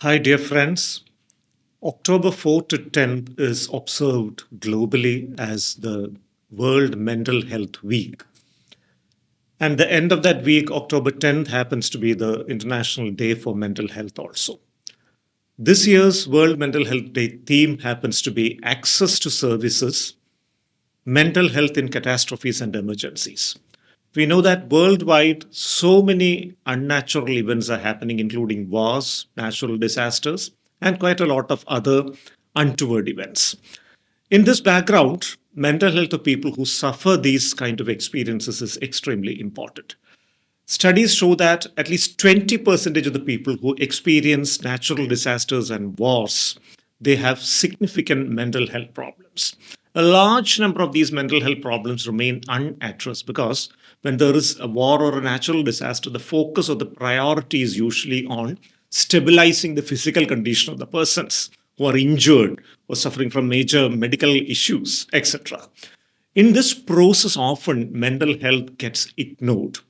Hi, dear friends. October 4th to 10th is observed globally as the World Mental Health Week. And the end of that week, October 10th, happens to be the International Day for Mental Health also. This year's World Mental Health Day theme happens to be access to services, mental health in catastrophes and emergencies. We know that worldwide, so many unnatural events are happening, including wars, natural disasters, and quite a lot of other untoward events. In this background, mental health of people who suffer these kind of experiences is extremely important. Studies show that at least 20% of the people who experience natural disasters and wars, they have significant mental health problems. A large number of these mental health problems remain unaddressed because when there is a war or a natural disaster, the focus or the priority is usually on stabilizing the physical condition of the persons who are injured or suffering from major medical issues, etc. In this process, often mental health gets ignored.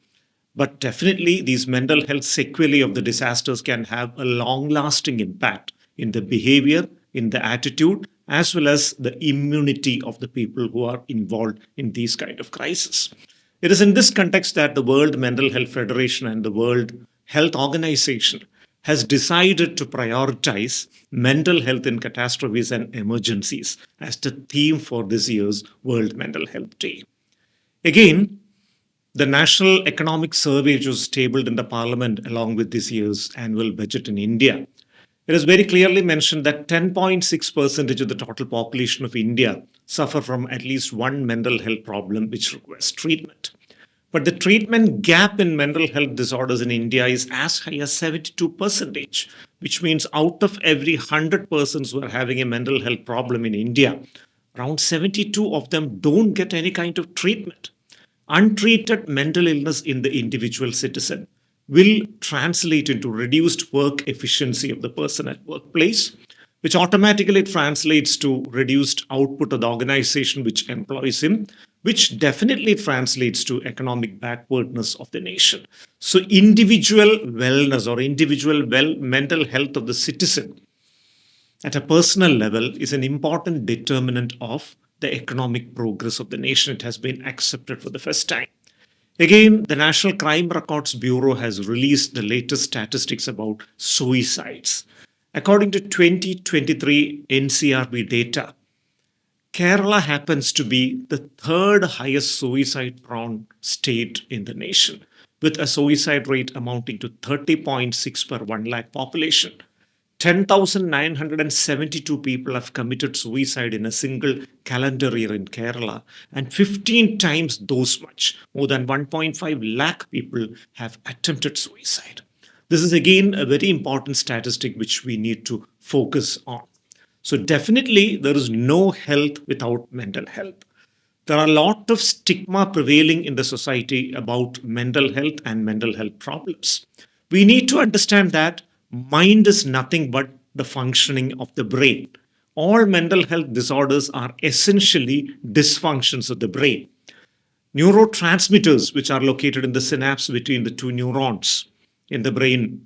But definitely, these mental health sequelae of the disasters can have a long lasting impact in the behavior, in the attitude, as well as the immunity of the people who are involved in these kind of crises. It is in this context that the World Mental Health Federation and the World Health Organization has decided to prioritize mental health in catastrophes and emergencies as the theme for this year's World Mental Health Day. Again, the National Economic Survey, which was tabled in the Parliament along with this year's annual budget in India, it is very clearly mentioned that 10.6% of the total population of India suffer from at least one mental health problem which requires treatment. But the treatment gap in mental health disorders in India is as high as 72%, which means out of every 100 persons who are having a mental health problem in India, around 72 of them don't get any kind of treatment. Untreated mental illness in the individual citizen will translate into reduced work efficiency of the person at workplace, which automatically translates to reduced output of the organization which employs him, which definitely translates to economic backwardness of the nation. So individual wellness or individual mental health of the citizen at a personal level is an important determinant of the economic progress of the nation. It has been accepted for the first time. Again, the National Crime Records Bureau has released the latest statistics about suicides. According to 2023 NCRB data, Kerala happens to be the third highest suicide prone state in the nation, with a suicide rate amounting to 30.6 per 1 lakh population. 10,972 people have committed suicide in a single calendar year in Kerala, and 15 times those much, more than 1.5 lakh people, have attempted suicide. This is again a very important statistic which we need to focus on. So, definitely, there is no health without mental health. There are a lot of stigma prevailing in the society about mental health and mental health problems. We need to understand that mind is nothing but the functioning of the brain. All mental health disorders are essentially dysfunctions of the brain. Neurotransmitters, which are located in the synapse between the two neurons in the brain,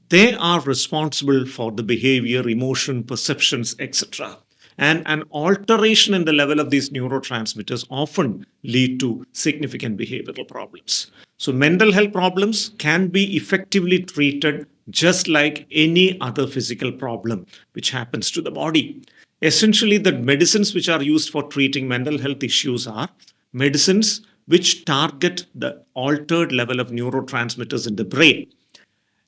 they are responsible for the behavior, emotion, perceptions, etc. And an alteration in the level of these neurotransmitters often lead to significant behavioral problems. So mental health problems can be effectively treated just like any other physical problem which happens to the body. Essentially, the medicines which are used for treating mental health issues are medicines which target the altered level of neurotransmitters in the brain.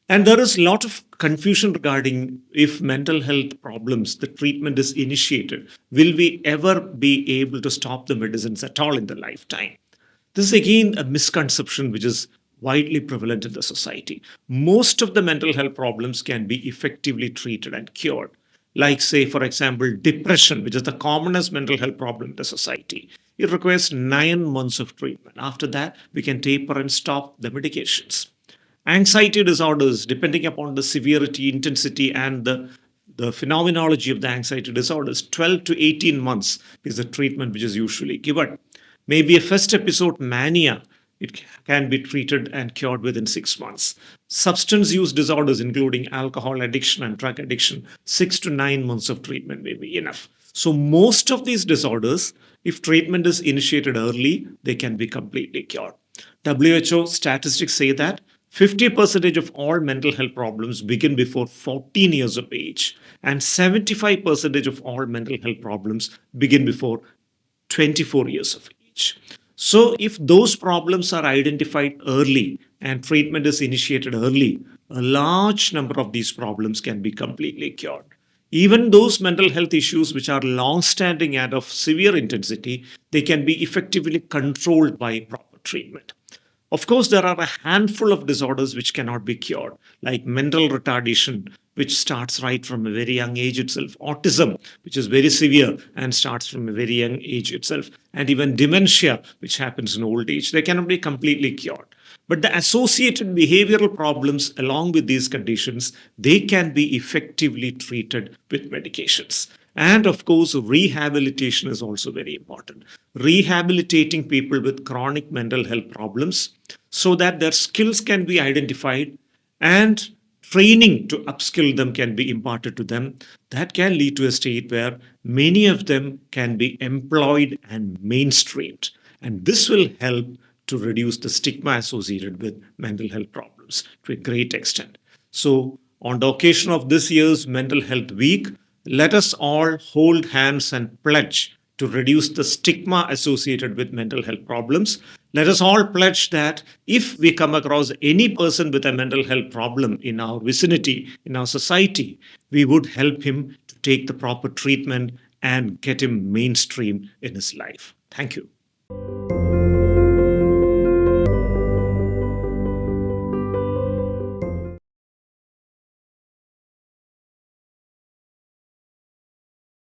And there is a lot of confusion regarding if mental health problems, the treatment is initiated, will we ever be able to stop the medicines at all in the lifetime? This is again a misconception which is widely prevalent in the society. Most of the mental health problems can be effectively treated and cured. Like, say, for example, depression, which is the commonest mental health problem in the society. It requires 9 months of treatment. After that, we can taper and stop the medications. Anxiety disorders, depending upon the severity, intensity, and the phenomenology of the anxiety disorders, 12 to 18 months is the treatment which is usually given. Maybe a first episode mania, it can be treated and cured within 6 months. Substance use disorders, including alcohol addiction and drug addiction, 6 to 9 months of treatment may be enough. So, most of these disorders, if treatment is initiated early, they can be completely cured. WHO statistics say that 50% of all mental health problems begin before 14 years of age, and 75% of all mental health problems begin before 24 years of age. So, if those problems are identified early and treatment is initiated early, a large number of these problems can be completely cured. Even those mental health issues which are long standing and of severe intensity, they can be effectively controlled by proper treatment. Of course, there are a handful of disorders which cannot be cured, like mental retardation, which starts right from a very young age itself, autism, which is very severe and starts from a very young age itself, and even dementia, which happens in old age. They cannot be completely cured. But the associated behavioral problems along with these conditions, they can be effectively treated with medications. And of course, rehabilitation is also very important. Rehabilitating people with chronic mental health problems so that their skills can be identified and training to upskill them can be imparted to them. That can lead to a state where many of them can be employed and mainstreamed. And this will help to reduce the stigma associated with mental health problems to a great extent. So, on the occasion of this year's Mental Health Week, let us all hold hands and pledge to reduce the stigma associated with mental health problems. Let us all pledge that if we come across any person with a mental health problem in our vicinity, in our society, we would help him to take the proper treatment and get him mainstream in his life. Thank you.